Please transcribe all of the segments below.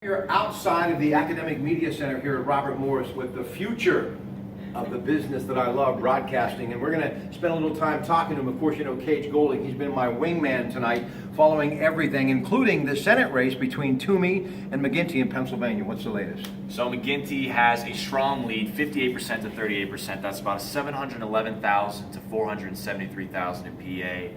We're outside of the Academic Media Center here at Robert Morris with the future of the business that I love, broadcasting, and we're going to spend a little time talking to him. Of course, you know Cage Golding. He's been my wingman tonight, following everything, including the Senate race between Toomey and McGinty in Pennsylvania. What's the latest? So McGinty has a strong lead, 58% to 38%. That's about 711,000 to 473,000 in PA.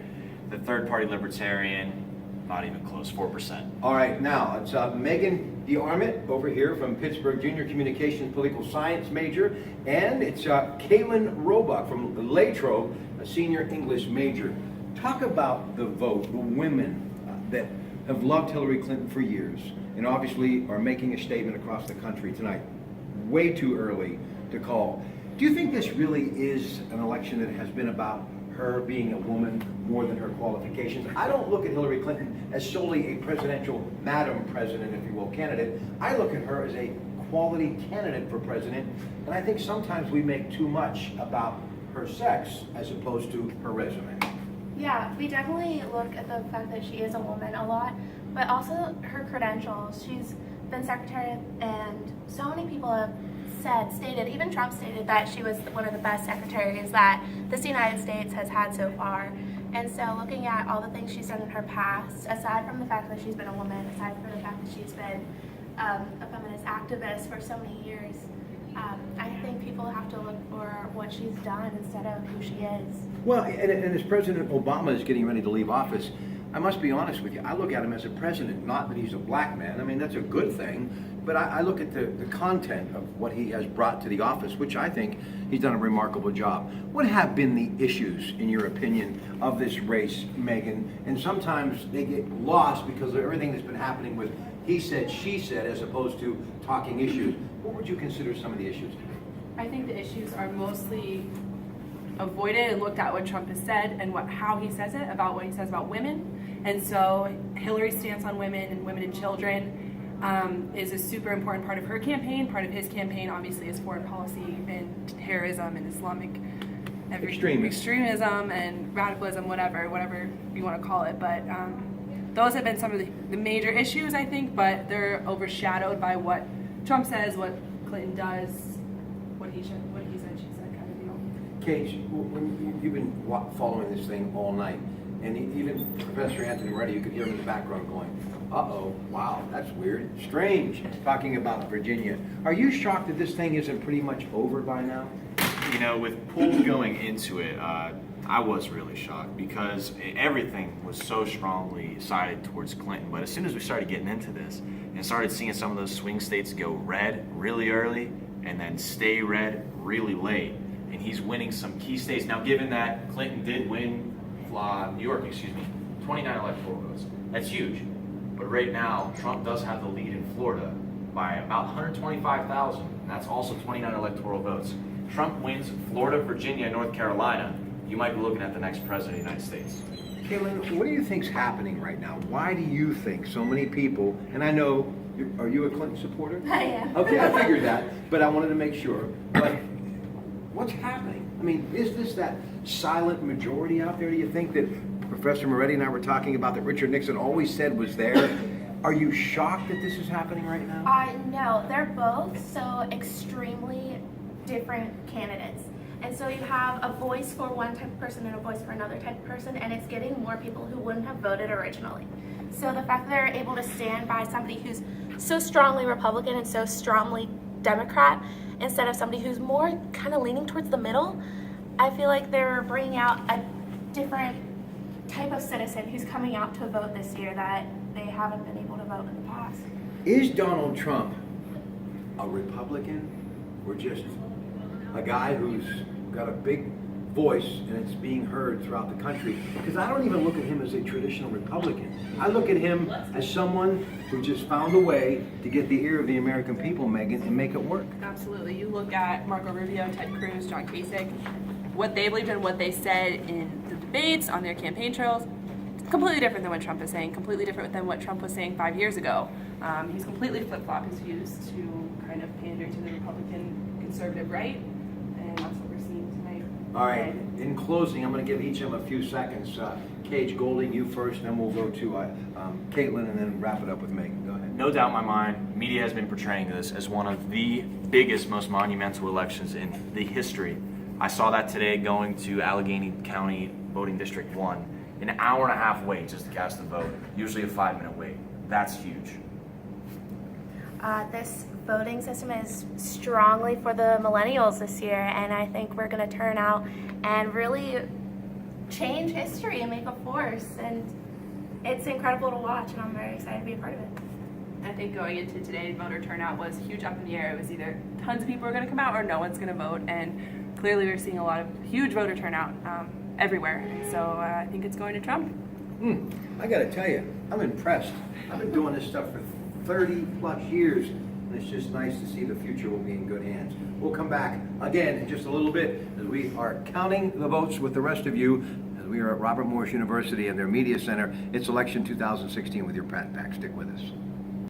The third-party Libertarian, not even close, 4%. All right, now it's Megan DeArmond over here from Pittsburgh, junior communications political science major, and it's Kaylin Roebuck from Latrobe, a senior English major. Talk about the vote, the women that have loved Hillary Clinton for years and obviously are making a statement across the country tonight. Way too early to call. Do you think this really is an election that has been about her being a woman more than her qualifications? I don't look at Hillary Clinton as solely a presidential, Madam President, if you will, candidate. I look at her as a quality candidate for president, and I think sometimes we make too much about her sex as opposed to her resume. Yeah, we definitely look at the fact that she is a woman a lot, but also her credentials. She's been secretary, and so many people have stated, even Trump stated that she was one of the best secretaries that this United States has had so far. And so looking at all the things she's done in her past, aside from the fact that she's been a woman, aside from the fact that she's been a feminist activist for so many years, I think people have to look for what she's done instead of who she is. Well, and as President Obama is getting ready to leave office, I must be honest with you, I look at him as a president, not that he's a black man. I mean, that's a good thing, but I look at the content of what he has brought to the office, which I think he's done a remarkable job. What have been the issues, in your opinion, of this race, Megan? And sometimes they get lost because of everything that's been happening with he said, she said, as opposed to talking issues. What would you consider some of the issues to be? I think the issues are mostly avoided and looked at what Trump has said and how he says it, about what he says about women. And so Hillary's stance on women and children is a super important part of her campaign. Part of his campaign, obviously, is foreign policy and terrorism and Islamic extremism and radicalism, whatever you want to call it. But those have been some of the major issues, I think, but they're overshadowed by what Trump says, what Clinton does, what he said, she said kind of deal. Cage, when you've been following this thing all night, and even Professor Anthony Moretti, you could hear him in the background going, uh-oh, wow, that's weird, strange, talking about Virginia. Are you shocked that this thing isn't pretty much over by now? You know, with polls going into it, I was really shocked because everything was so strongly sided towards Clinton. But as soon as we started getting into this and started seeing some of those swing states go red really early and then stay red really late, and he's winning some key states. Now, given that Clinton did win New York, 29 electoral votes, that's huge. But right now, Trump does have the lead in Florida by about 125,000, and that's also 29 electoral votes. Trump wins Florida, Virginia, and North Carolina, you might be looking at the next president of the United States. Kaylin, what do you think's happening right now? Why do you think so many people, and I know, are you a Clinton supporter? I am. Okay, I figured that, but I wanted to make sure. But what's happening? I mean, is this that silent majority out there, do you think, that Professor Moretti and I were talking about, that Richard Nixon always said was there? Are you shocked that this is happening right now? No, they're both so extremely different candidates. And so you have a voice for one type of person and a voice for another type of person, and it's getting more people who wouldn't have voted originally. So the fact that they're able to stand by somebody who's so strongly Republican and so strongly Democrat, instead of somebody who's more kind of leaning towards the middle, I feel like they're bringing out a different type of citizen who's coming out to vote this year that they haven't been able to vote in the past. Is Donald Trump a Republican or just a guy who's got a big voice and it's being heard throughout the country? Because I don't even look at him as a traditional Republican. I look at him as someone who just found a way to get the ear of the American people, Megan, and make it work. Absolutely. You look at Marco Rubio, Ted Cruz, John Kasich, what they believed in, what they said in the debates, on their campaign trails, completely different than what Trump is saying, completely different than what Trump was saying 5 years ago. He's completely flip-flopped his views to kind of pander to the Republican conservative right, and that's what we're seeing tonight. All right, in closing, I'm going to give each of them a few seconds. Cage Golding, you first, then we'll go to Caitlin, and then wrap it up with Megan. Go ahead. no doubt in my mind, media has been portraying this as one of the biggest, most monumental elections in the history. I saw that today going to Allegheny County Voting District 1. An hour and a half wait just to cast a vote, usually a 5-minute wait. That's huge. This voting system is strongly for the millennials this year, and I think we're going to turn out and really change history and make a force. And it's incredible to watch, and I'm very excited to be a part of it. I think going into today, voter turnout was huge up in the air. It was either tons of people are going to come out or no one's going to vote, and clearly we're seeing a lot of huge voter turnout everywhere. And so I think it's going to Trump. I got to tell you, I'm impressed. I've been doing this stuff for 30 plus years, and it's just nice to see the future will be in good hands. We'll come back again in just a little bit as we are counting the votes with the rest of you as we are at Robert Morris University and their Media Center. It's election 2016 with your Pratte Pack. Stick with us.